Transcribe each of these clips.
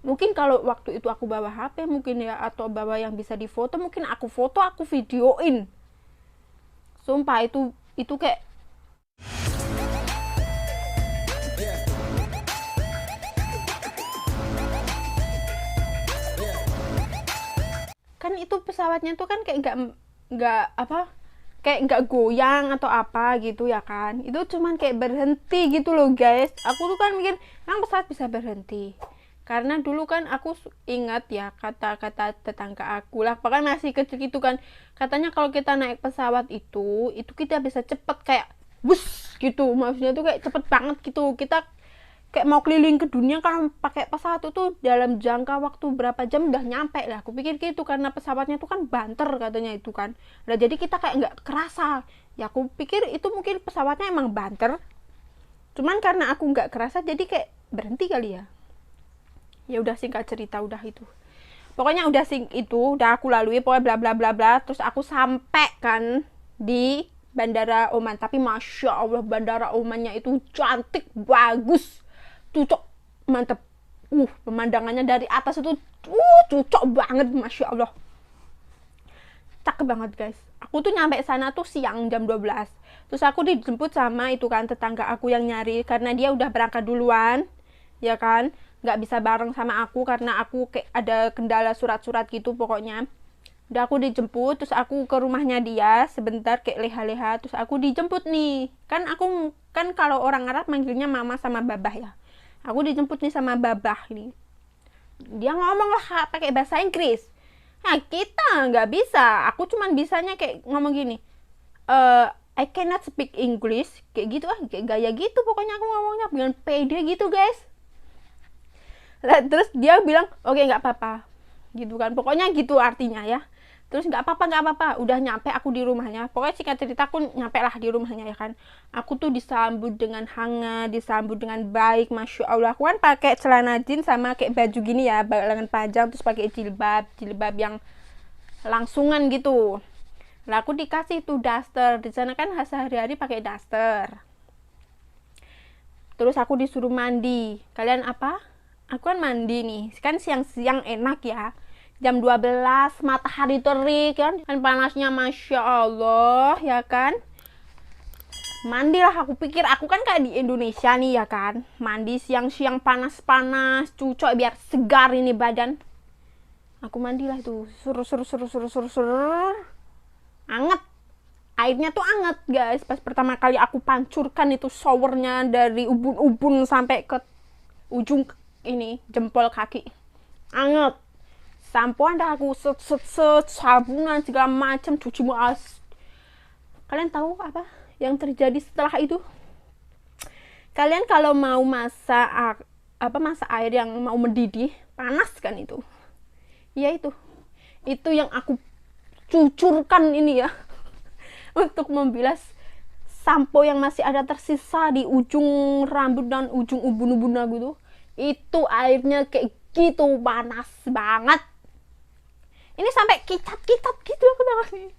Mungkin kalau waktu itu aku bawa HP mungkin ya, atau bawa yang bisa difoto, mungkin aku foto, aku videoin. Sumpah itu kayak kan itu pesawatnya tuh kan kayak nggak apa, kayak nggak goyang atau apa gitu ya kan, itu cuman kayak berhenti gitu loh guys. Aku tuh kan mikir emang pesawat bisa berhenti, karena dulu kan aku ingat ya kata-kata tetangga aku lah, bahkan masih kecil gitu kan, katanya kalau kita naik pesawat itu kita bisa cepet kayak bus gitu, maksudnya tuh kayak cepet banget gitu, kita kayak mau keliling ke dunia kan pakai pesawat itu dalam jangka waktu berapa jam udah nyampe lah. Aku pikir gitu karena pesawatnya tuh kan banter katanya itu kan. Nah jadi kita kayak nggak kerasa. Ya aku pikir itu mungkin pesawatnya emang banter. Cuman karena aku nggak kerasa jadi kayak berhenti kali ya. Ya udah singkat cerita udah itu. Pokoknya udah udah aku lalui pokoknya bla bla bla bla, terus aku sampai kan di Bandara Oman. Tapi masya Allah Bandara Omannya itu cantik, bagus, cocok, mantep. Pemandangannya dari atas itu cocok banget, masya Allah, cakep banget guys. Aku tuh nyampe sana tuh siang jam 12. Terus aku dijemput sama itu kan tetangga aku yang nyari, karena dia udah berangkat duluan ya kan, nggak bisa bareng sama aku karena aku kayak ada kendala surat-surat gitu. Pokoknya udah aku dijemput, terus aku ke rumahnya dia sebentar kayak leha-leha, terus aku dijemput nih kan. Aku kan kalau orang Arab manggilnya mama sama babah ya, aku dijemput nih sama babah nih. Dia ngomong lah pakai bahasa Inggris. Nah kita nggak bisa, aku cuman bisanya kayak ngomong gini, I cannot speak English, kayak gitu kayak gaya gitu. Pokoknya aku ngomongnya dengan pede gitu guys. Lah, terus dia bilang oke nggak apa-apa gitu kan, pokoknya gitu artinya ya. Terus nggak apa-apa nggak apa-apa, udah nyampe aku di rumahnya. Pokoknya singkat cerita aku nyampe lah di rumahnya ya kan. Aku tuh disambut dengan hangat, disambut dengan baik, masya Allah. Aku kan pakai celana jeans sama kayak baju gini ya, lengan panjang, terus pakai jilbab yang langsungan gitu. Lah aku dikasih tuh daster, di sana kan sehari-hari pakai daster. Terus aku disuruh mandi. Kalian apa? Aku kan mandi nih, kan siang-siang enak ya, jam 12 matahari terik kan panasnya masya Allah ya kan. Mandilah, aku pikir aku kan kayak di Indonesia nih ya kan, mandi siang-siang panas-panas cocok biar segar ini badan. Aku mandilah itu sur anget, airnya tuh anget guys. Pas pertama kali aku pancurkan itu showernya dari ubun-ubun sampai ke ujung ini jempol kaki, anget. Sampoan dah aku set sabunan segala macam, cuci muka. Kalian tahu apa yang terjadi setelah itu? Kalian kalau mau masak masak air yang mau mendidih panas kan itu, ya itu yang aku cucurkan ini ya untuk membilas sampo yang masih ada tersisa di ujung rambut dan ujung ubun-ubun aku tuh. Itu airnya kayak gitu panas banget, ini sampai kicat-kicat gitu aku tangannya.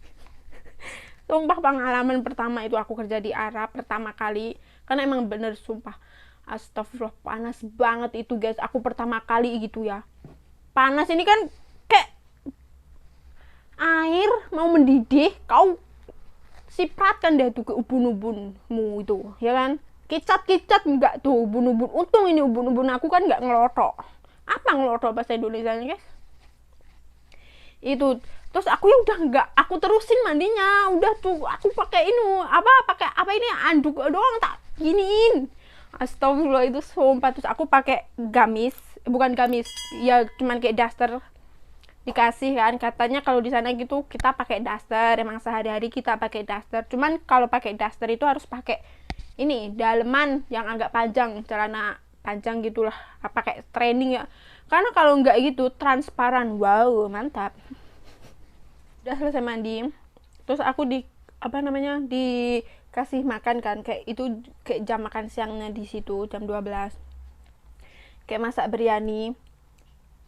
Sumpah pengalaman pertama itu aku kerja di Arab pertama kali, karena emang bener sumpah astagfirullah panas banget itu guys. Aku pertama kali gitu ya, panas ini kan kayak air mau mendidih kau sipratkan deh tuh ke ubun-ubunmu itu ya kan, kicat-kicat enggak tuh ubun-ubun. Untung ini ubun-ubun aku kan nggak ngelotok. Apa ngelotok bahasa Indonesia nya guys? Itu terus aku ya udah nggak, aku terusin mandinya. Udah tuh aku pakai ini anduk doang tak giniin. Astagfirullah itu sumpah. Terus aku pakai gamis, bukan gamis ya, cuman kayak daster dikasih kan, katanya kalau di sana gitu kita pakai daster, emang sehari-hari kita pakai daster. Cuman kalau pakai daster itu harus pakai ini daleman yang agak panjang, celana panjang gitulah, pakai training ya, karena kalau nggak gitu transparan. Wow mantap. Udah selesai mandi, terus aku dikasih makan kan, kayak itu kayak jam makan siangnya di situ jam 12, kayak masak biryani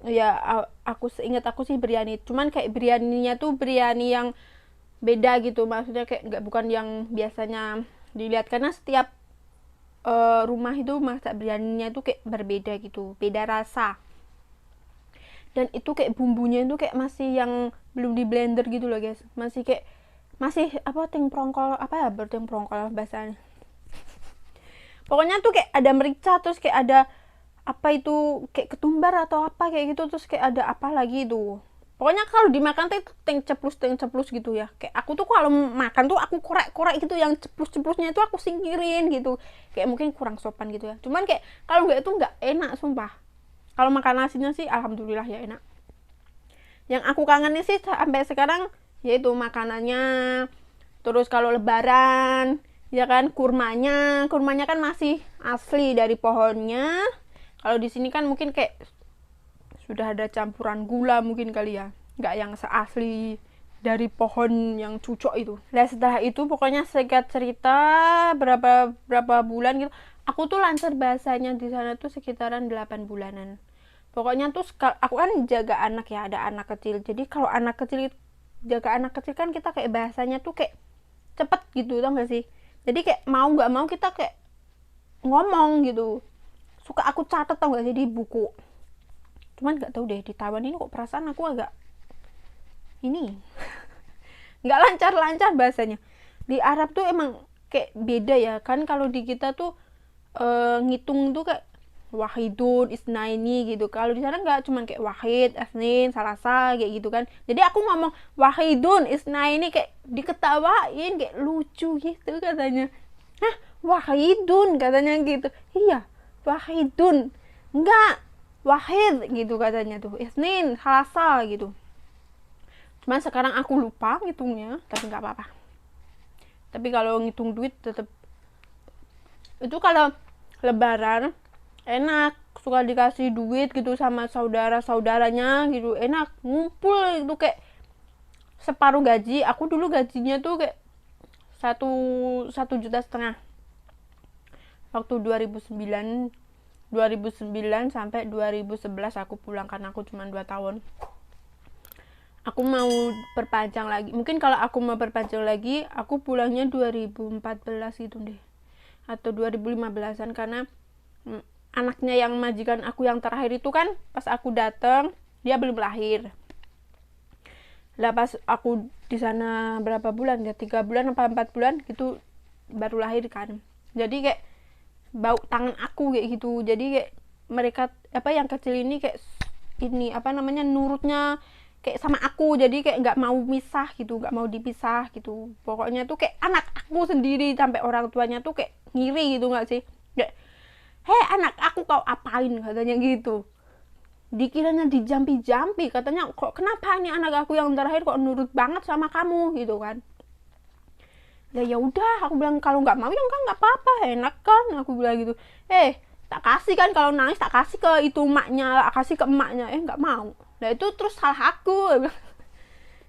ya. Aku seingat aku sih biryani, cuman kayak biryaninya tuh biryani yang beda gitu, maksudnya kayak nggak, bukan yang biasanya dilihat, karena setiap rumah itu masak biryaninya tuh kayak berbeda gitu, beda rasa. dan itu kayak bumbunya itu kayak masih yang belum di blender gitu loh guys, masih apa ting prongkol, apa ya berting prongkol bahasanya, pokoknya tuh kayak ada merica, terus kayak ada apa itu kayak ketumbar atau apa kayak gitu, terus kayak ada apa lagi itu, pokoknya kalau dimakan tuh ting ceplus gitu ya. Kayak aku tuh kalau makan tuh aku korek gitu, yang ceplus-ceplusnya itu aku singkirin gitu, kayak mungkin kurang sopan gitu ya. Cuman kayak kalau nggak itu nggak enak sumpah. Kalau makan nasinya sih alhamdulillah ya enak. Yang aku kangenin sih sampai sekarang yaitu makanannya. Terus kalau lebaran ya kan, kurmanya kan masih asli dari pohonnya. Kalau di sini kan mungkin kayak sudah ada campuran gula mungkin kali ya, nggak yang seasli dari pohon yang cucok itu. Nah setelah itu pokoknya singkat cerita berapa bulan gitu, aku tuh lancar bahasanya di sana tuh sekitaran 8 bulanan. Pokoknya tuh aku kan jaga anak ya, ada anak kecil, jadi kalau anak kecil jaga anak kecil kan kita kayak bahasanya tuh kayak cepet gitu, tau gak sih? Jadi kayak mau nggak mau kita kayak ngomong gitu, suka aku catat tau gak sih di buku. Cuman nggak tahu deh di Taiwan ini kok perasaan aku agak ini nggak lancar bahasanya. Di Arab tuh emang kayak beda ya kan, kalau di kita tuh ngitung tuh kayak wahidun isnaini gitu, kalau di sana nggak, cuman kayak wahid isnin salasa kayak gitu kan. Jadi aku ngomong wahidun isnaini kayak diketawain, kayak lucu gitu katanya. Hah, wahidun katanya gitu. Iya, wahidun, enggak wahid gitu katanya tuh, isnin salasa gitu. Cuman sekarang aku lupa ngitungnya, tapi nggak apa-apa. Tapi kalau ngitung duit tetap itu, kalau lebaran enak, suka dikasih duit gitu sama saudara-saudaranya gitu, enak ngumpul itu kayak separuh gaji. Aku dulu gajinya tuh kayak satu juta setengah waktu 2009 sampai 2011 aku pulang, karena aku cuma 2 tahun. Aku mau perpanjang lagi, mungkin kalau aku mau perpanjang lagi aku pulangnya 2014 gitu deh, atau 2015an, karena anaknya yang majikan aku yang terakhir itu kan pas aku datang dia belum lahir. Lah pas aku di sana berapa bulan ya, 3 bulan apa 4 bulan gitu baru lahir kan. Jadi kayak bau tangan aku kayak gitu. Jadi kayak mereka apa yang kecil ini kayak ini apa namanya nurutnya kayak sama aku, jadi kayak nggak mau misah gitu, nggak mau dipisah gitu. Pokoknya tuh kayak anak aku sendiri, sampai orang tuanya tuh kayak ngiri gitu nggak sih, kayak hei anak aku kau apain katanya gitu. Dikiranya dijampi-jampi katanya, kok kenapa ini anak aku yang terakhir kok nurut banget sama kamu gitu kan. Ya udah aku bilang kalau nggak mau ya kan nggak apa-apa, enak kan aku bilang gitu. Tak kasih kan, kalau nangis tak kasih ke itu emaknya, kasih ke emaknya, nggak mau. Nah itu terus salah aku.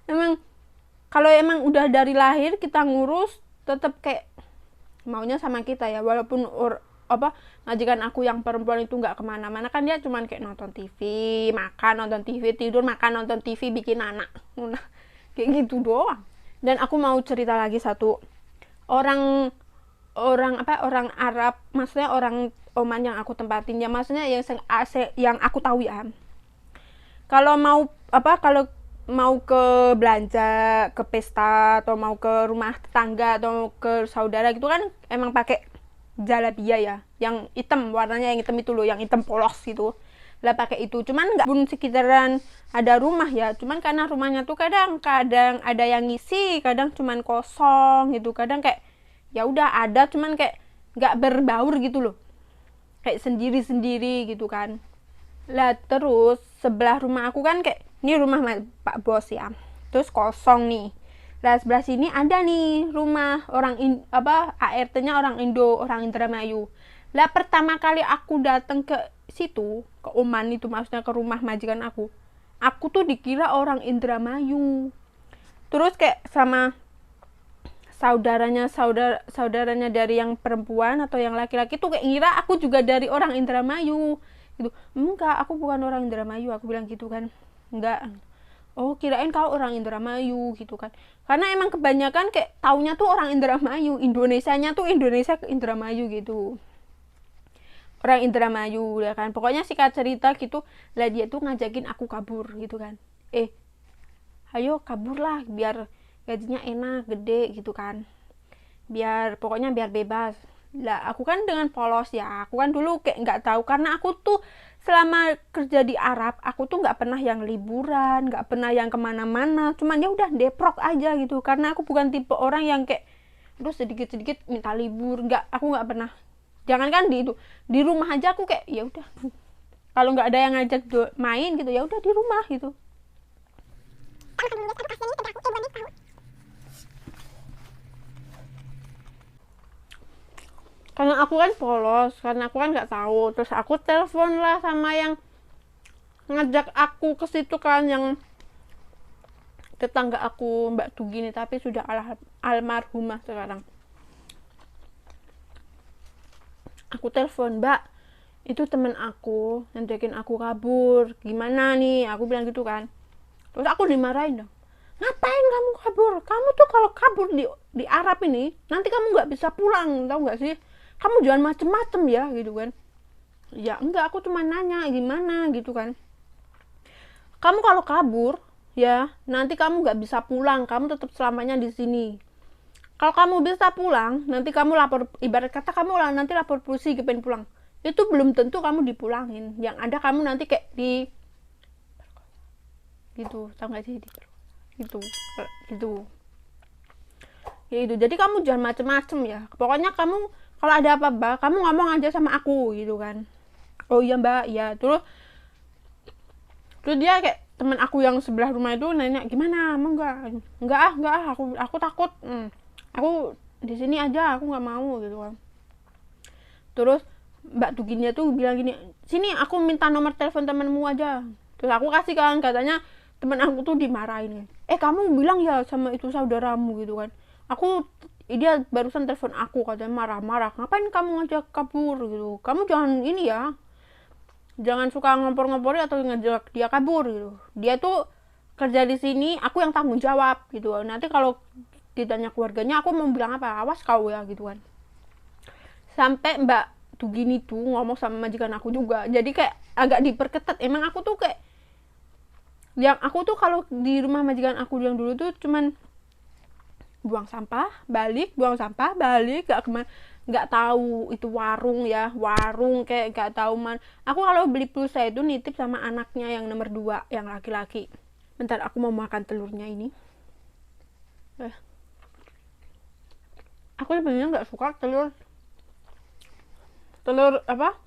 Emang kalau emang udah dari lahir kita ngurus tetap kayak maunya sama kita ya, walaupun majikan aku yang perempuan itu nggak kemana-mana kan, dia cuman kayak nonton TV, makan, nonton TV, tidur, makan, nonton TV, bikin anak, kayak gitu doang. Dan aku mau cerita lagi satu orang Arab, maksudnya orang Oman yang aku tempatin ya, maksudnya yang aku tahu ya. Kalau mau ke belanja, ke pesta, atau mau ke rumah tetangga atau mau ke saudara gitu kan emang pakai jalabia ya, yang hitam, warnanya yang hitam itu loh, yang hitam polos gitu lah, pakai itu. Cuman nggak pun sekitaran ada rumah ya, cuman karena rumahnya tuh kadang ada yang ngisi, kadang cuman kosong gitu, kadang kayak ya udah ada cuman kayak nggak berbaur gitu loh, kayak sendiri gitu kan. Lah terus sebelah rumah aku kan kayak ini rumah Pak Bos ya, terus kosong nih. Lah sebelah sini ada nih rumah orang ART-nya orang Indo, orang Indramayu. Lah pertama kali aku datang ke situ, ke Oman itu, maksudnya ke rumah majikan aku tuh dikira orang Indramayu. Terus kayak sama saudaranya dari yang perempuan atau yang laki-laki tuh kayak ngira aku juga dari orang Indramayu gitu. Enggak, aku bukan orang Indramayu, aku bilang gitu kan. Enggak. Oh, kirain kau orang Indramayu gitu kan. Karena emang kebanyakan kayak taunya tuh orang Indramayu, Indonesianya tuh Indonesia ke Indramayu gitu. orang Indramayu ya kan. Pokoknya singkat cerita gitu lah, dia tuh ngajakin aku kabur gitu kan, ayo kabur lah biar gajinya enak gede gitu kan, biar pokoknya biar bebas lah. Aku kan dengan polos ya, aku kan dulu kayak nggak tahu, karena aku tuh selama kerja di Arab aku tuh nggak pernah yang liburan, nggak pernah yang kemana-mana, cuman ya udah deprok aja gitu, karena aku bukan tipe orang yang kayak terus sedikit-sedikit minta libur, nggak, aku nggak pernah. Jangankan di itu, di rumah aja aku kayak ya udah, kalau nggak ada yang ngajak main gitu ya udah di rumah gitu. Karena aku kan polos, karena aku kan nggak tahu, terus aku telepon lah sama yang ngajak aku ke situ kan, yang tetangga aku Mbak Tugini, tapi sudah almarhumah sekarang. Aku telepon, Mbak, itu temen aku ngajakin aku kabur, gimana nih, aku bilang gitu kan. Terus aku dimarahin dong, ngapain kamu kabur, kamu tuh kalau kabur di Arab ini nanti kamu nggak bisa pulang, tau nggak sih, kamu jangan macem-macem ya gitu kan. Ya enggak, aku cuma nanya gimana gitu kan, kamu kalau kabur ya nanti kamu nggak bisa pulang, kamu tetap selamanya di sini. Kalau kamu bisa pulang, nanti kamu lapor, ibarat kata kamu lah nanti lapor polisi kepengen pulang, itu belum tentu kamu dipulangin, yang ada kamu nanti kayak di gitu, tau gak sih, gitu gitu ya itu. Jadi kamu jangan macem-macem ya, pokoknya kamu kalau ada apa-apa kamu ngomong aja sama aku gitu kan. Oh iya Mbak, ya. Terus dia kayak teman aku yang sebelah rumah itu nanya, gimana, mau enggak, aku takut, aku di sini aja, aku nggak mau gitu kan. Terus Mbak Tuginnya tuh bilang gini, sini aku minta nomor telepon temanmu aja. Terus aku kasih kan, katanya teman aku tuh dimarahin, kamu bilang ya sama itu saudaramu gitu kan, dia barusan telepon aku katanya marah-marah, ngapain kamu ngajak kabur gitu, kamu jangan ini ya, jangan suka ngompor-ngompori atau ngajak dia kabur gitu. Dia tuh kerja di sini, aku yang tanggung jawab gitu. Nanti kalau ditanya keluarganya aku mau bilang apa, awas kau ya gitu kan. Sampai Mbak Tugini tuh ngomong sama majikan aku juga, jadi kayak agak diperketat. Emang aku tuh kayak, yang aku tuh kalau di rumah majikan aku yang dulu tuh cuman buang sampah balik, buang sampah balik, nggak tahu itu warung ya, warung kayak nggak tahu man. Aku kalau beli pulsa itu nitip sama anaknya yang nomor 2 yang laki-laki. Bentar, aku mau makan telurnya ini. Aku sebenarnya nggak suka telur apa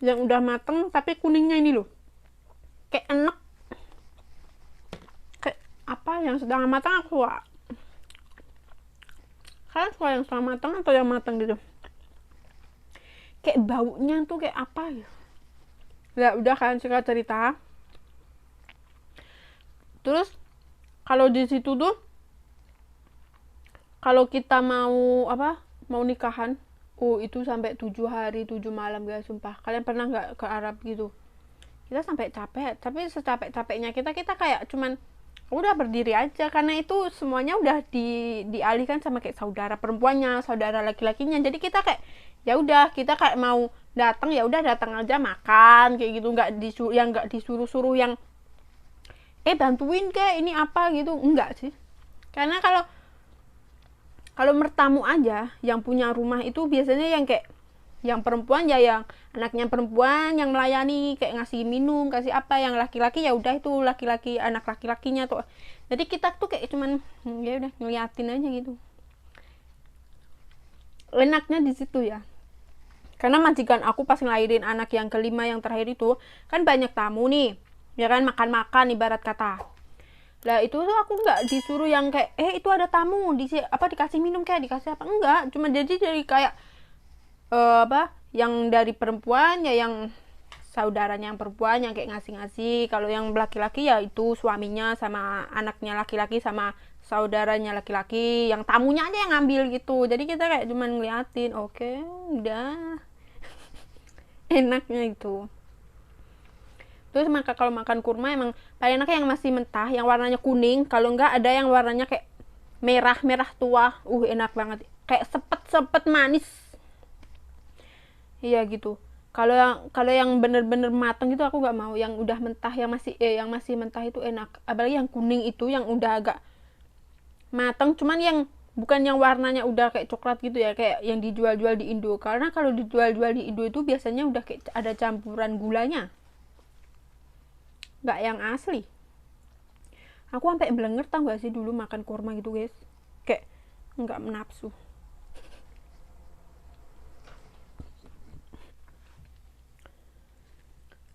yang udah mateng tapi kuningnya ini loh, kayak enak, kayak apa yang sedang matang aku suka. Kalian suka yang setengah matang atau yang matang gitu? Kayak baunya tuh kayak apa ya. Ya udah kan, singkat cerita. Terus kalau di situ tuh, kalau kita mau mau nikahan, itu sampai 7 hari 7 malam guys, sumpah. Kalian pernah nggak ke Arab gitu? Kita sampai capek, tapi secapek-capeknya kita kayak cuman udah berdiri aja, karena itu semuanya udah dialihkan sama kayak saudara perempuannya, saudara laki-lakinya. Jadi kita kayak ya udah, kita kayak mau datang ya udah datang aja makan kayak gitu, nggak disuruh-suruh yang bantuin kayak ini apa gitu, enggak sih. Karena kalau mertamu aja yang punya rumah itu biasanya yang kayak yang perempuan ya, yang anaknya perempuan yang melayani, kayak ngasih minum, kasih apa. Yang laki-laki ya udah itu laki-laki, anak laki-lakinya tuh. Jadi kita tuh kayak cuman ya udah ngeliatin aja gitu. Enaknya di situ ya. Karena majikan aku pas ngelahirin anak yang kelima yang terakhir itu kan banyak tamu nih, ya kan, makan-makan ibarat kata. Lah itu tuh aku nggak disuruh yang kayak itu ada tamu dikasih minum kayak dikasih apa, enggak. Cuma jadi kayak yang dari perempuan ya, yang saudaranya yang perempuan yang kayak ngasih-ngasih. Kalau yang laki-laki ya itu suaminya sama anaknya laki-laki sama saudaranya laki-laki, yang tamunya aja yang ngambil gitu. Jadi kita kayak cuman ngeliatin, oke, udah. Enaknya itu. Terus kalau makan kurma emang paling enak yang masih mentah, yang warnanya kuning. Kalau enggak ada yang warnanya kayak merah tua, enak banget, kayak sepet manis. Iya gitu. Kalau yang bener-bener matang itu aku nggak mau. Yang udah mentah, yang masih mentah itu enak. Apalagi yang kuning itu yang udah agak matang, cuman yang bukan yang warnanya udah kayak coklat gitu ya, kayak yang dijual-jual di Indo. Karena kalau dijual-jual di Indo itu biasanya udah kayak ada campuran gulanya, nggak yang asli. Aku sampai blenger tau gak sih dulu makan kurma gitu guys, kayak nggak menafsu.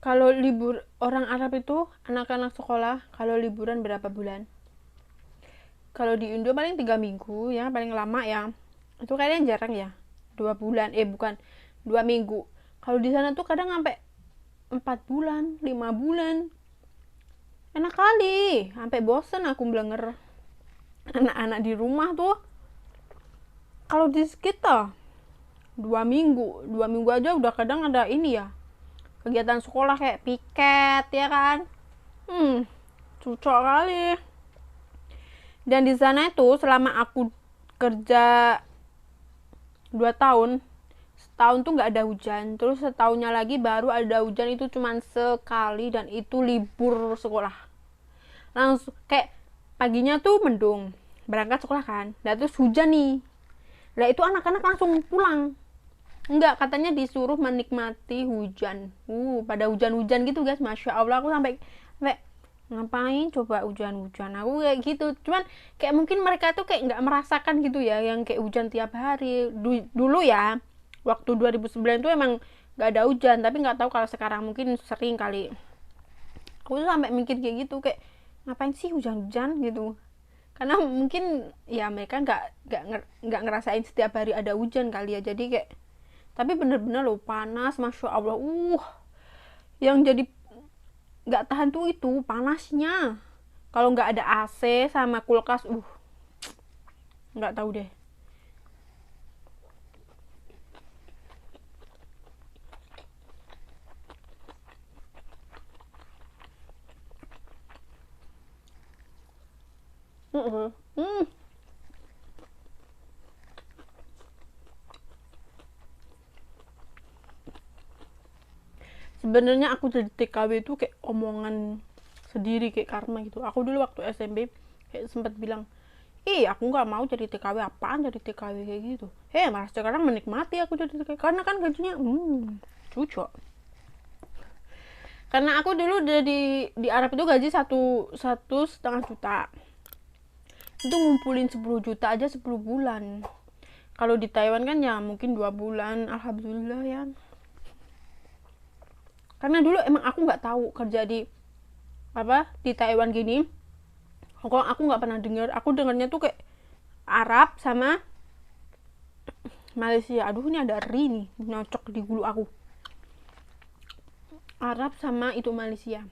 Kalau libur orang Arab itu, anak-anak sekolah kalau liburan berapa bulan? Kalau di Indo paling 3 minggu ya, paling lama ya. Itu kayaknya jarang ya. 2 bulan, bukan 2 minggu. Kalau di sana tuh kadang sampai 4 bulan, 5 bulan. Enak kali, sampai bosen aku blenger. Anak-anak di rumah tuh, kalau di sekitar 2 minggu aja udah kadang ada ini ya, kegiatan sekolah kayak piket ya kan. Cocok kali. Dan di sana itu selama aku kerja 2 tahun, setahun tuh nggak ada hujan, terus setahunnya lagi baru ada hujan, itu cuman sekali, dan itu libur sekolah. Langsung kayak paginya tuh mendung, berangkat sekolah kan, dan terus hujan nih, lah itu anak-anak langsung pulang. Enggak, katanya disuruh menikmati hujan. Pada hujan-hujan gitu guys, masya Allah. Aku sampai ngapain coba hujan-hujan, aku kayak gitu. Cuman kayak mungkin mereka tuh kayak nggak merasakan gitu ya, yang kayak hujan tiap hari. Dulu ya, waktu 2009 tuh emang nggak ada hujan, tapi nggak tahu kalau sekarang, mungkin sering kali. Aku tuh sampai mikir kayak gitu, kayak ngapain sih hujan-hujan gitu. Karena mungkin ya mereka nggak ngerasain setiap hari ada hujan kali ya, jadi kayak. Tapi bener-bener loh panas, masya Allah. Yang jadi nggak tahan tuh itu panasnya. Kalau nggak ada AC sama kulkas, nggak tahu deh. Sebenarnya aku jadi TKW itu kayak omongan sendiri, kayak karma gitu. Aku dulu waktu SMP kayak sempat bilang, aku nggak mau jadi TKW, apaan jadi TKW kayak gitu. Malah sekarang menikmati aku jadi TKW karena kan gajinya cocok. Karena aku dulu di Arab itu gaji 1,5 juta, itu ngumpulin 10 juta aja 10 bulan. Kalau di Taiwan kan ya mungkin 2 bulan, alhamdulillah ya. Karena dulu emang aku nggak tahu kerja di Taiwan gini. Aku nggak pernah dengar. Aku dengarnya tuh kayak Arab sama Malaysia. Aduh, ini ada ri nih, nyocok di gulu aku. Arab sama itu Malaysia.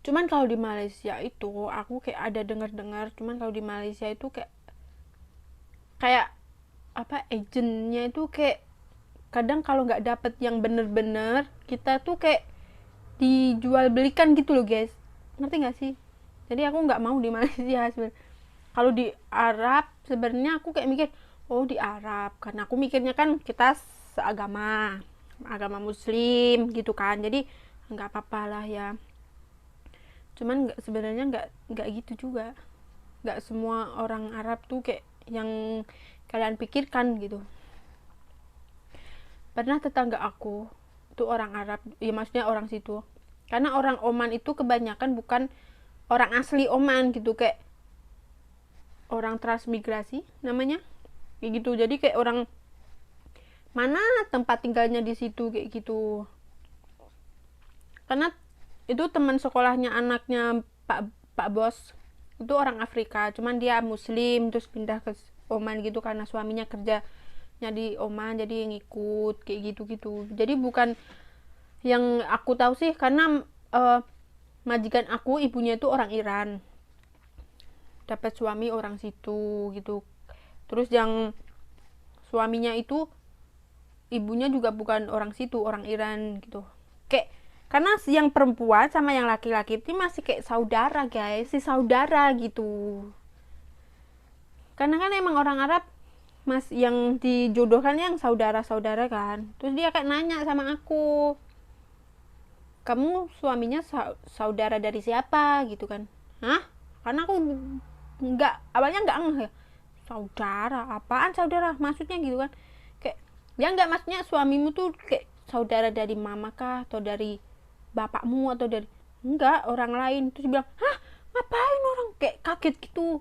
Cuman kalau di Malaysia itu aku kayak ada dengar-dengar, cuman kalau di Malaysia itu kayak agennya itu kayak kadang kalau nggak dapet yang bener-bener, kita tuh kayak dijual belikan gitu loh guys, ngerti nggak sih? Jadi aku nggak mau di Malaysia sebenarnya. Kalau di Arab sebenarnya aku kayak mikir, di Arab, karena aku mikirnya kan kita seagama, agama Muslim gitu kan, jadi nggak apa-apa lah ya. Cuman sebenarnya nggak gitu juga, nggak semua orang Arab tuh kayak yang kalian pikirkan gitu. Pernah tetangga aku itu orang Arab, ya maksudnya orang situ. Karena orang Oman itu kebanyakan bukan orang asli Oman gitu, kayak orang transmigrasi namanya, kayak gitu. Jadi kayak orang mana tempat tinggalnya di situ kayak gitu. Karena itu teman sekolahnya anaknya Pak Bos itu orang Afrika, cuman dia Muslim terus pindah ke Oman gitu karena suaminya kerja di Oman, jadi ngikut kayak gitu. Jadi bukan yang aku tahu sih, karena majikan aku ibunya itu orang Iran, dapat suami orang situ gitu. Terus yang suaminya itu ibunya juga bukan orang situ, orang Iran gitu. Kayak karena yang perempuan sama yang laki-laki itu masih kayak saudara guys, saudara gitu. Karena kan emang orang Arab mas yang dijodohkan yang saudara-saudara kan. Terus dia kayak nanya sama aku, kamu suaminya saudara dari siapa gitu kan. Hah? Karena aku nggak, awalnya nggak ngeh, saudara apaan, saudara maksudnya gitu kan. Kayak ya nggak, maksudnya suamimu tuh kayak saudara dari mama kah, atau dari bapakmu, atau dari enggak orang lain. Terus bilang, hah, ngapain, orang kayak kaget gitu.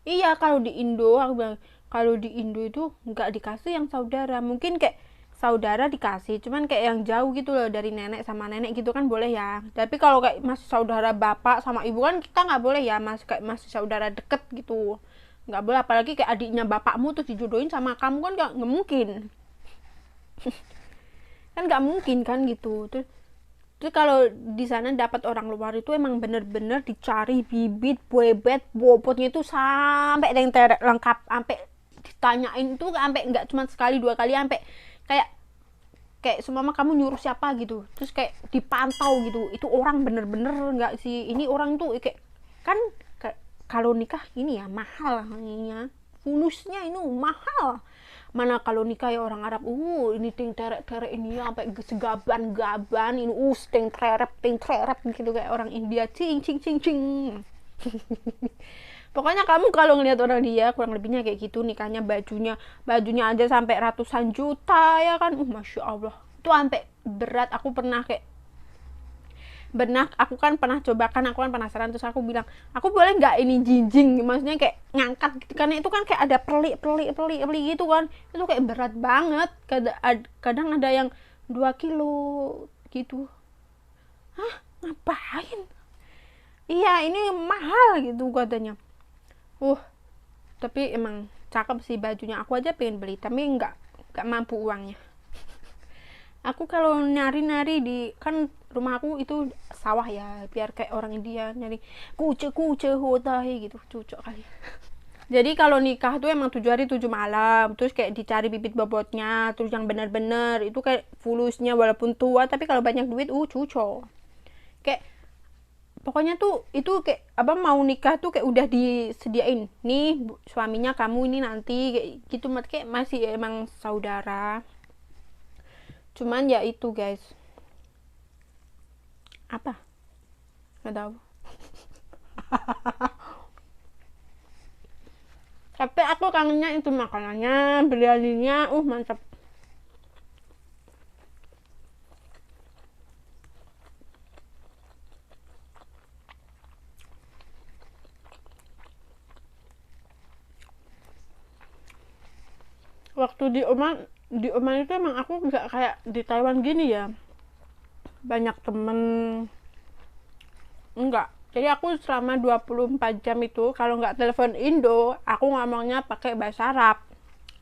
Iya, kalau di Indo, aku bilang kalau di Indo itu nggak dikasih yang saudara. Mungkin kayak saudara dikasih, cuman kayak yang jauh gitu loh, dari nenek sama nenek gitu kan boleh ya. Tapi kalau kayak masih saudara bapak sama ibu kan kita nggak boleh ya, kayak masih saudara deket gitu, nggak boleh. Apalagi kayak adiknya bapakmu tuh dijodohin sama kamu kan nggak mungkin. Kan nggak mungkin kan gitu. Terus kalau di sana dapat orang luar itu emang bener-bener dicari bibit, bebet, bobotnya itu sampai yang lengkap, sampai ditanyain tuh sampai nggak cuma sekali dua kali, sampai kayak semama kamu nyuruh siapa gitu, terus kayak dipantau gitu, itu orang bener-bener nggak sih, ini orang tuh kayak kan kalau nikah ini ya mahal, ininya fulusnya ini mahal. Mana kalau nikah ya orang Arab, ini ting terek ini sampai segaban-gaban ini, ting terep gitu, kayak orang India cing cing cing cing. Pokoknya kamu kalau ngelihat orang dia kurang lebihnya kayak gitu nikahnya, bajunya aja sampai ratusan juta ya kan. Masya Allah, itu sampai berat. Aku pernah kayak aku kan pernah cobakan, aku kan penasaran, terus aku bilang, aku boleh nggak ini jinjing, maksudnya kayak ngangkat gitu, karena itu kan kayak ada peli gitu kan, itu kayak berat banget, kadang ada yang 2 kilo gitu. Hah, ngapain? Iya, ini mahal gitu katanya. Tapi emang cakep sih bajunya, aku aja pengen beli tapi nggak mampu uangnya. Aku kalau nari di kan rumah aku itu sawah ya, biar kayak orang India nyari kuce hotahe gitu, cocok kali. Jadi kalau nikah tuh emang 7 hari 7 malam, terus kayak dicari bibit bobotnya, terus yang benar-benar itu kayak fulusnya, walaupun tua tapi kalau banyak duit cocok. Kayak pokoknya tuh itu kayak apa, mau nikah tuh kayak udah disediain nih suaminya kamu ini nanti kayak gitu, kayak masih emang saudara. Cuman ya itu guys, apa nggak tahu. Tapi aku kangennya itu makanannya, biryaninya mantap. Waktu di Oman itu emang aku nggak kayak di Taiwan gini ya, banyak temen, enggak. Jadi aku selama 24 jam itu kalau nggak telepon Indo, aku ngomongnya pakai bahasa Arab,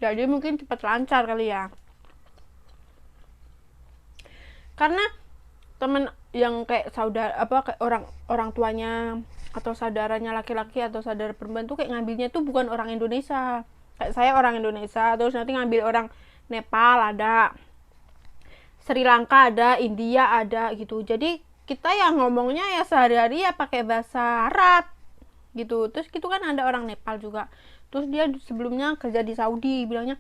jadi mungkin cepat lancar kali ya. Karena temen yang kayak saudara apa, kayak orang tuanya atau saudaranya laki-laki atau saudara perempuan tuh kayak ngambilnya tuh bukan orang Indonesia. Kayak saya orang Indonesia, terus nanti ngambil orang Nepal ada, Sri Lanka ada, India ada gitu. Jadi kita yang ngomongnya ya sehari-hari ya pakai bahasa Arab gitu. Terus gitu kan ada orang Nepal juga. Terus dia sebelumnya kerja di Saudi, bilangnya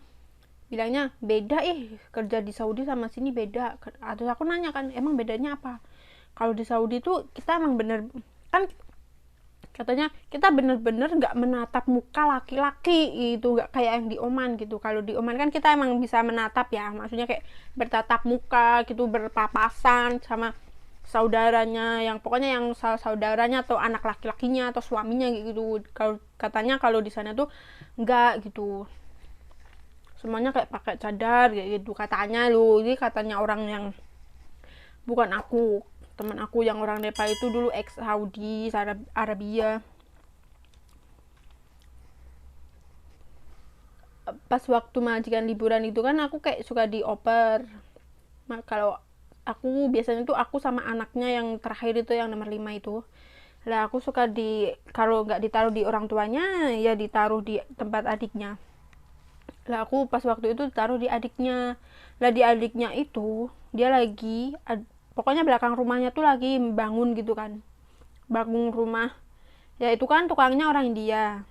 beda kerja di Saudi sama sini beda. Terus aku nanya kan, emang bedanya apa? Kalau di Saudi tuh kita emang bener kan, katanya kita bener-bener nggak menatap muka laki-laki itu, nggak kayak yang di Oman gitu. Kalau di Oman kan kita emang bisa menatap ya, maksudnya kayak bertatap muka gitu, berpapasan sama saudaranya, yang pokoknya yang saudaranya atau anak laki-lakinya atau suaminya gitu. Kalau katanya kalau di sana tuh nggak gitu, semuanya kayak pakai cadar kayak gitu katanya loh. Ini katanya orang yang bukan aku, teman aku yang orang Nepal itu dulu ex Saudi Arabia. Pas waktu majikan liburan itu kan aku kayak suka dioper. Kalau aku biasanya tuh aku sama anaknya yang terakhir itu, yang nomor 5 itu lah, aku suka kalau nggak ditaruh di orang tuanya ya ditaruh di tempat adiknya. Lah aku pas waktu itu taruh di adiknya. Lah di adiknya itu dia lagi pokoknya belakang rumahnya tuh lagi bangun gitu kan, bangun rumah ya, itu kan tukangnya orang India.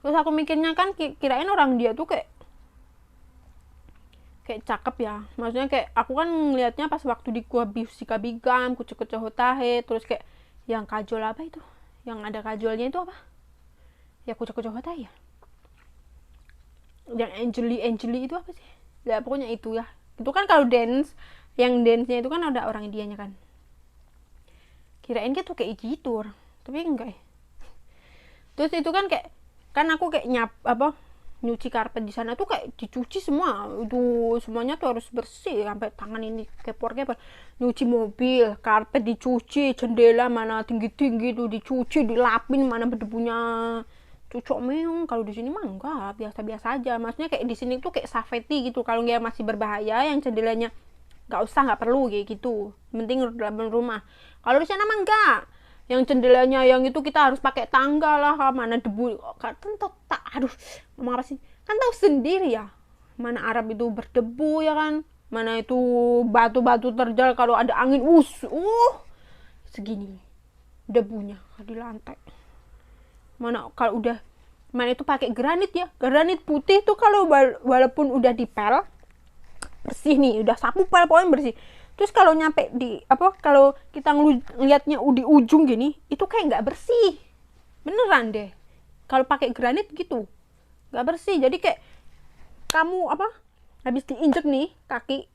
Terus aku mikirnya kan kirain orang dia tuh kayak cakep ya, maksudnya kayak aku kan ngelihatnya pas waktu di Kubisika Bigam Kucu-Kucu Hotahe, terus kayak yang kajol apa itu, yang ada kajolnya itu apa ya, Kucu-Kucu Hotahe ya, yang Angeli itu apa sih ya, pokoknya itu ya, itu kan kalau dance, yang dance-nya itu kan ada orang Indianya kan, kirain gitu kayak gitu orang, tapi enggak ya. Terus itu kan kayak, kan aku kayak nyuci karpet di sana tuh kayak dicuci semua, itu semuanya tuh harus bersih sampai tangan ini kepor, nyuci mobil, karpet dicuci, jendela mana tinggi tuh dicuci, dilapin mana berdebunya cucok meong. Kalau di sini mah enggak, biasa-biasa aja, maksudnya kayak di sini tuh kayak safety gitu, kalau nggak masih berbahaya yang jendelanya nggak perlu kayak gitu, penting dalam rumah. Kalau di sana mah enggak, yang jendelanya yang itu kita harus pakai tangga lah, mana debu kan tak, aduh ngomong apa sih, kan tahu sendiri ya, mana Arab itu berdebu ya kan, mana itu batu-batu terjal kalau ada angin segini debunya di lantai. Mana kalau udah, mana itu pakai granit ya, granit putih tuh kalau walaupun udah dipel bersih nih, udah sapu pel pokoknya bersih. Terus kalau nyampe di kalau kita ngeliatnya di ujung gini, itu kayak nggak bersih, beneran deh. Kalau pakai granit gitu nggak bersih, jadi kayak kamu habis diinjek nih kaki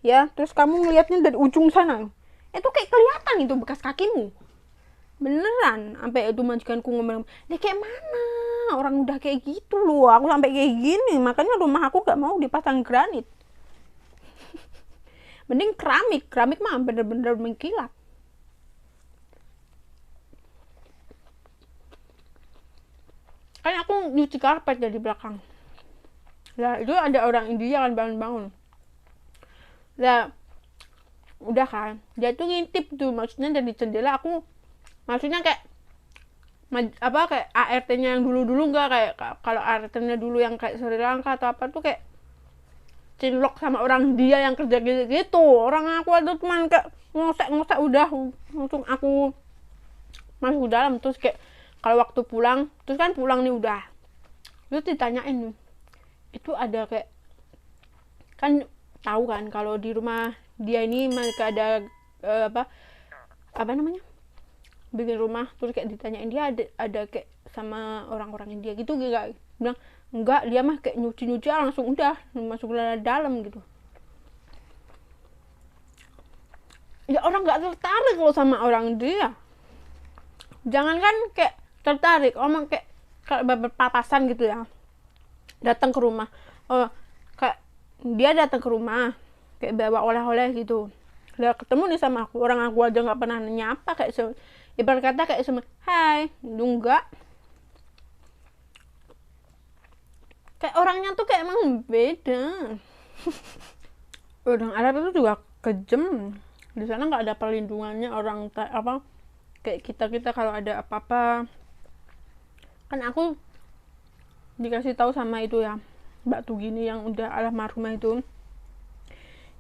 ya, terus kamu ngeliatnya dari ujung sana, itu kayak kelihatan itu bekas kakimu, beneran. Sampai itu majikanku ngomong, deh kayak mana orang udah kayak gitu loh, aku sampai kayak gini, makanya rumah aku nggak mau dipasang granit. Mending keramik mah bener-bener mengkilap. Kan aku nyuci karpet dari belakang. Lah itu ada orang India kan bangun-bangun. Lah udah kan, dia tuh ngintip tuh, maksudnya dari jendela aku, maksudnya kayak kayak ART-nya yang dulu-dulu enggak kayak kalau ART-nya dulu yang kayak Sri Lanka atau apa tuh kayak cinlok sama orang dia yang kerja gitu. Orang aku itu cuman kayak ngosek udah langsung aku masuk ke dalam. Terus kayak kalau waktu pulang, terus kan pulang nih udah, terus ditanyain itu ada kayak, kan tahu kan kalau di rumah dia ini mereka ada apa namanya, bikin rumah. Terus kayak ditanyain dia ada kayak sama orang-orang India gitu gak, bilang enggak, dia mah kayak nyuci langsung udah masuk ke dalam gitu. Ya orang nggak tertarik kalau sama orang dia, jangankan kayak tertarik, omong kayak berpapasan gitu ya, datang ke rumah, kayak dia datang ke rumah kayak bawa oleh-oleh gitu, udah ketemu nih sama aku, orang aku aja nggak pernah nyapa, kayak ibarat kata kayak hai, enggak. Kayak orangnya tuh kayak emang beda. Orang Arab itu juga kejam, di sana nggak ada perlindungannya orang kayak kita kalau ada apa-apa. Kan aku dikasih tahu sama itu ya, Mbak Tugini yang udah almarhumah itu,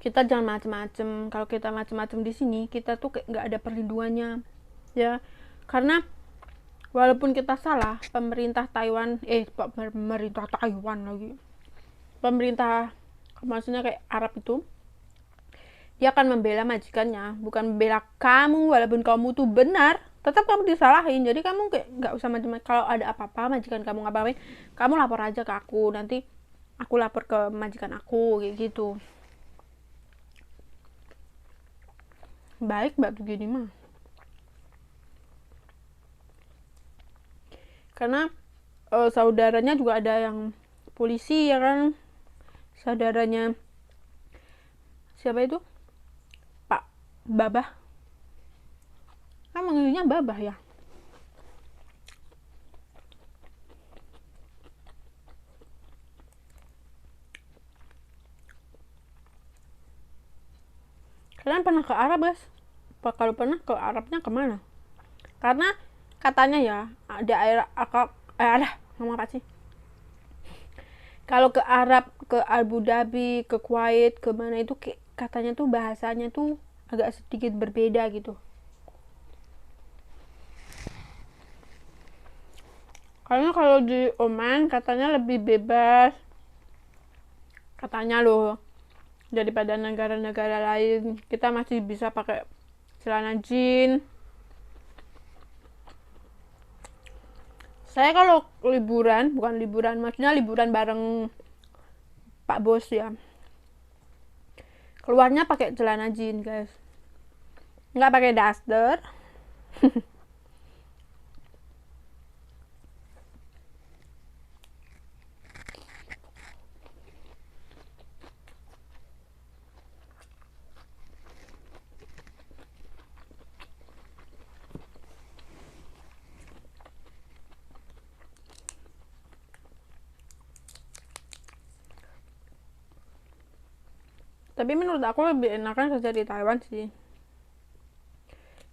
kita jangan macem-macem. Kalau kita macem-macem di sini, kita tuh kayak nggak ada perlindungannya ya, karena walaupun kita salah, pemerintah Taiwan maksudnya kayak Arab itu, dia akan membela majikannya, bukan membela kamu. Walaupun kamu tuh benar, tetap kamu disalahin. Jadi kamu kayak nggak usah macam-macam. Kalau ada apa-apa majikan kamu ngapain, kamu lapor aja ke aku, nanti aku lapor ke majikan aku, kayak gitu. Baik Mbak tuh gini mah, karena saudaranya juga ada yang polisi ya kan, saudaranya siapa itu, Pak Babah, kan manggilnya Babah ya. Kalian pernah ke Arab guys? Kalau pernah ke Arabnya kemana? Karena katanya ya daerah ngomong apa sih, kalau ke Arab, ke Abu Dhabi, ke Kuwait, ke mana itu katanya tuh bahasanya tuh agak sedikit berbeda gitu. Karena kalau di Oman katanya lebih bebas, katanya loh, daripada negara-negara lain. Kita masih bisa pakai celana jeans. Saya kalau liburan, bukan liburan, maksudnya liburan bareng Pak Bos ya, keluarnya pakai celana jeans guys, nggak pakai daster. Tapi menurut aku lebih enakan kerja di Taiwan sih,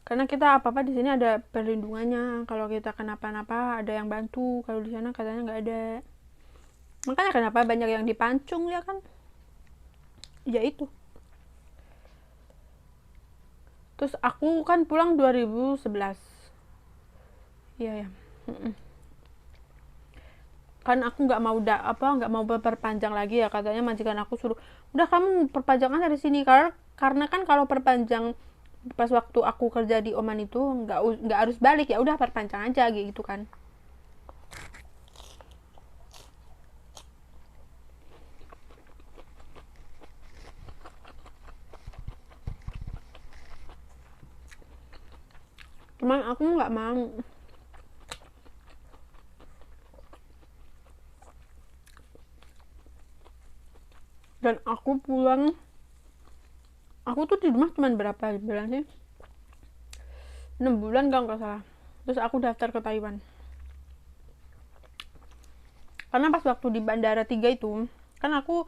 karena kita apa-apa di sini ada perlindungannya. Kalau kita kenapa-napa ada yang bantu. Kalau di sana katanya nggak ada. Makanya kenapa banyak yang dipancung ya kan? Ya itu. Terus aku kan pulang 2011. Iya ya. Kan aku nggak mau perpanjang lagi ya, katanya majikan aku suruh udah kamu perpanjangan dari sini, karena kan kalau perpanjang pas waktu aku kerja di Oman itu nggak harus balik, ya udah perpanjang aja gitu kan. Cuman aku nggak mau. Dan aku pulang, aku tuh di rumah cuma berapa bulan sih, 6 bulan kalau nggak salah. Terus aku daftar ke Taiwan, karena pas waktu di bandara 3 itu kan aku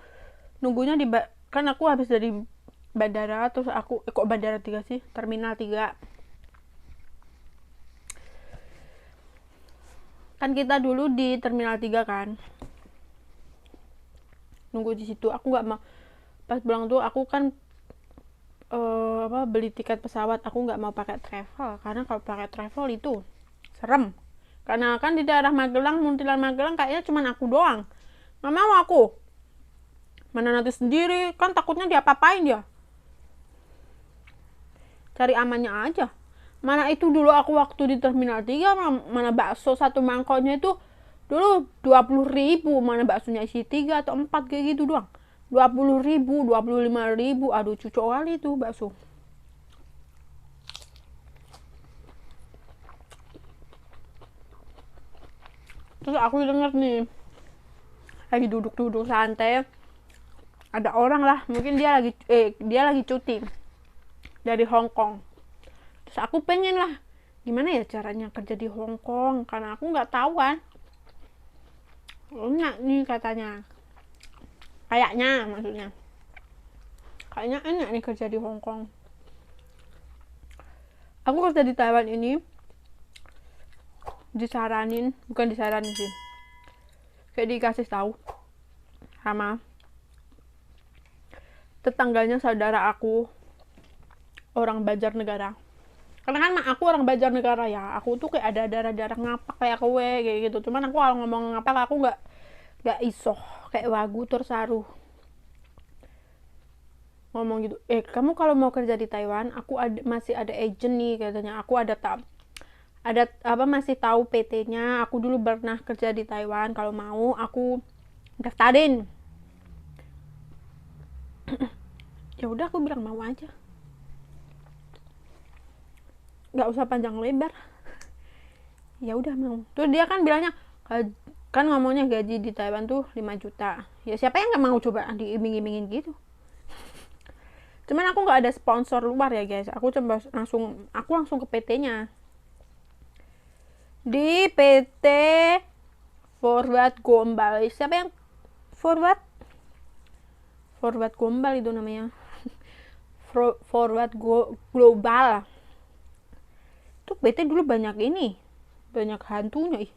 nunggunya kan aku habis dari bandara, terus aku kok bandara 3 sih, terminal 3 kan. Kita dulu di terminal 3 kan, nunggu di situ. Aku nggak mau, pas pulang tuh aku kan beli tiket pesawat. Aku nggak mau pakai travel, karena kalau pakai travel itu serem. Karena kan di daerah Magelang, Muntilan Magelang kayaknya cuma aku doang. Nggak mau aku, mana nanti sendiri kan, takutnya diapa-apain dia. Cari amannya aja. Mana itu dulu aku waktu di terminal 3, mana bakso satu mangkoknya itu dulu 20.000, mana baksonya isi 3 atau 4 kayak gitu doang. 20.000, 25.000, aduh cucok kali itu bakso. Terus aku denger nih, lagi duduk-duduk santai, ada orang lah, mungkin dia lagi cuti dari Hong Kong. Terus aku pengen lah, gimana ya caranya kerja di Hong Kong, karena aku nggak tahu kan. Enak nih katanya, kayaknya, maksudnya kayaknya enak nih kerja di Hong Kong. Aku kerja di Taiwan ini bukan disaranin sih, kayak dikasih tahu sama tetangganya saudara aku, orang Banjarnegara. Karena kan aku orang Banjarnegara ya, aku tuh kayak ada darah-darah ngapak kayak kowe kayak gitu. Cuman aku kalau ngomong ngapak aku nggak iso kayak wagu tersaru ngomong gitu. Kamu kalau mau kerja di Taiwan, aku masih ada agent nih katanya. Aku ada masih tahu PT-nya. Aku dulu pernah kerja di Taiwan, kalau mau aku daftarin. Ya udah aku bilang mau aja, nggak usah panjang lebar. Ya udah mau. Terus dia kan bilangnya kan ngomongnya gaji di Taiwan tuh 5 juta. Ya siapa yang nggak mau coba diiming-imingin gitu. Cuman aku nggak ada sponsor luar ya guys. Aku langsung ke PT-nya. Di PT Forward Gombal. Siapa yang Forward? Forward Gombal itu namanya. Forward Global. Tuh PT dulu banyak hantunya ih.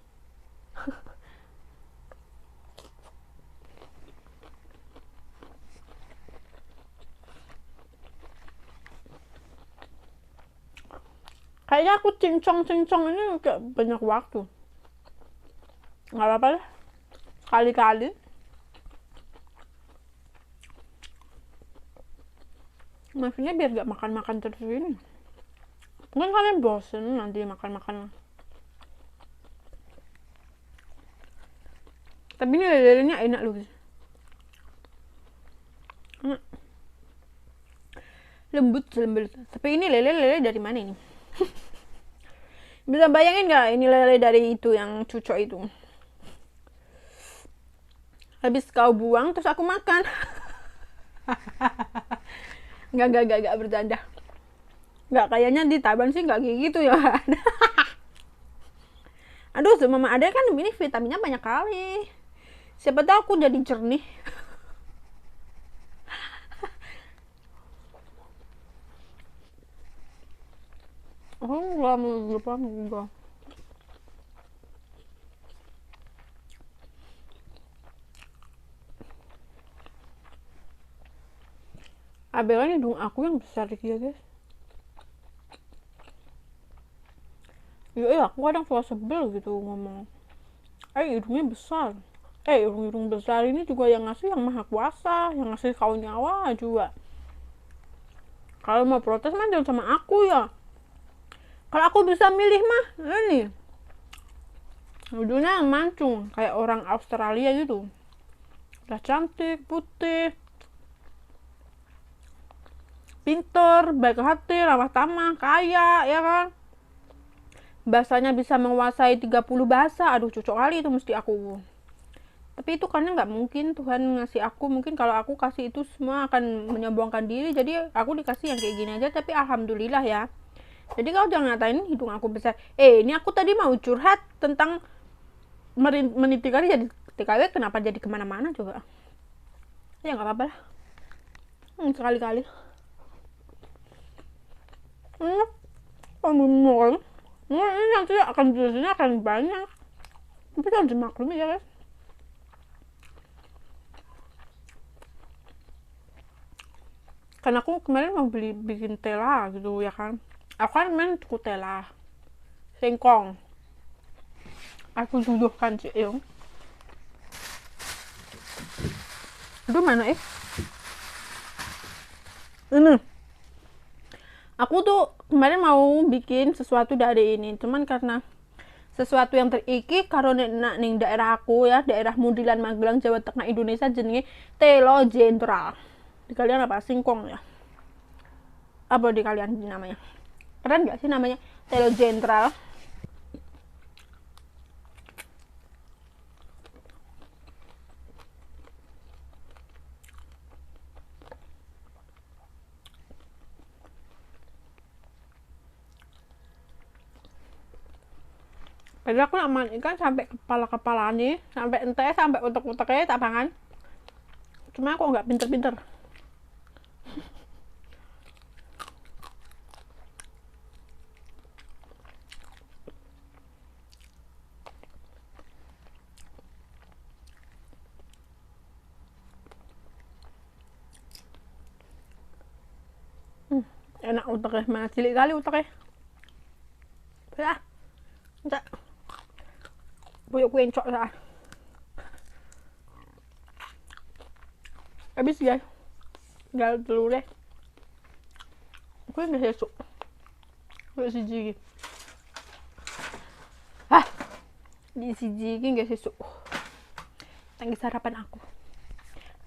Kayaknya aku cincong ini kayak banyak waktu. nggak apa-apa lah, kali-kali. Maksudnya biar gak makan-makan terus ini. Mungkin kalian bosen nanti makan-makan. Tapi ini lele-lelenya enak loh guys. Enak. Lembut. Tapi ini lele dari mana ini? Bisa bayangin gak ini lele dari itu yang cucok itu? Habis kau buang terus aku makan. Enggak bercanda. Enggak, kayaknya di Taiwan sih enggak kayak gitu ya. Aduh, sama mama ada kan ini vitaminnya banyak kali. Siapa tahu aku jadi jernih. Oh, lupa enggak. Abel hidung aku yang besar gitu guys. Iya, aku kadang suka sebel gitu ngomong. Hidungnya besar. Hidung besar ini juga yang ngasih yang maha kuasa, yang ngasih kau nyawa juga. Kalau mau protes mah jangan sama aku ya. Kalau aku bisa milih mah, ini. Hidungnya yang mancung, kayak orang Australia gitu. Udah cantik, putih, pinter, baik hati, ramah tamah, kaya, ya kan? Bahasanya bisa menguasai 30 bahasa. Aduh, cocok kali itu mesti aku. Tapi itu karena nggak mungkin Tuhan ngasih aku. Mungkin kalau aku kasih itu semua akan menyombongkan diri. Jadi aku dikasih yang kayak gini aja. Tapi alhamdulillah ya. Jadi kau jangan ngatain hidung aku besar. Ini aku tadi mau curhat tentang meniti kali jadi TKW. Kenapa jadi kemana-mana juga? Ya nggak apa-apa lah. Sekali-kali. Pembunuh. Ini nanti akan jelasnya akan banyak. Tapi jangan dimaklumi ya guys. Karena aku kemarin mau bikin tela gitu ya kan. Aku kan main tela singkong. Aku duduhkan si Eung. Aduh mana ini. Aku tuh kemarin mau bikin sesuatu dari ini, cuman karena sesuatu yang terikik karo ning daerah aku ya, daerah Mudilan Magelang Jawa Tengah Indonesia jenenge telo jenderal. Di kalian apa? Singkong ya? Apa di kalian namanya? Keren gak sih namanya telo jenderal? Padahal aku nak makan ikan sampai kepala nih, sampai ente, sampai utek-uteknya tak pangan. Cuma aku nggak pinter-pinter. Enak uteknya, mana cilik kali uteknya. Ya, enggak. Buyuk encok lah. Habis guys. Tinggal telur deh. Aku nggak sesuk. Aku siji. Di siji nggak sesuk. Tanggi sarapan aku.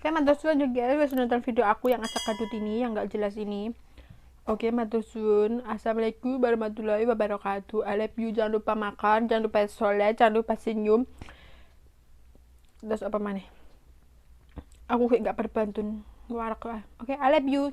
Oke, matur suwun juga wis nonton video aku yang acak kadut ini, yang nggak jelas ini. Oke, matur suwun. Assalamualaikum warahmatullahi wabarakatuh. I love you. Jangan lupa makan, jangan lupa sholat, jangan lupa senyum. Terus apa mana? Aku kayak gak berbantun warak lah. Oke, I love you.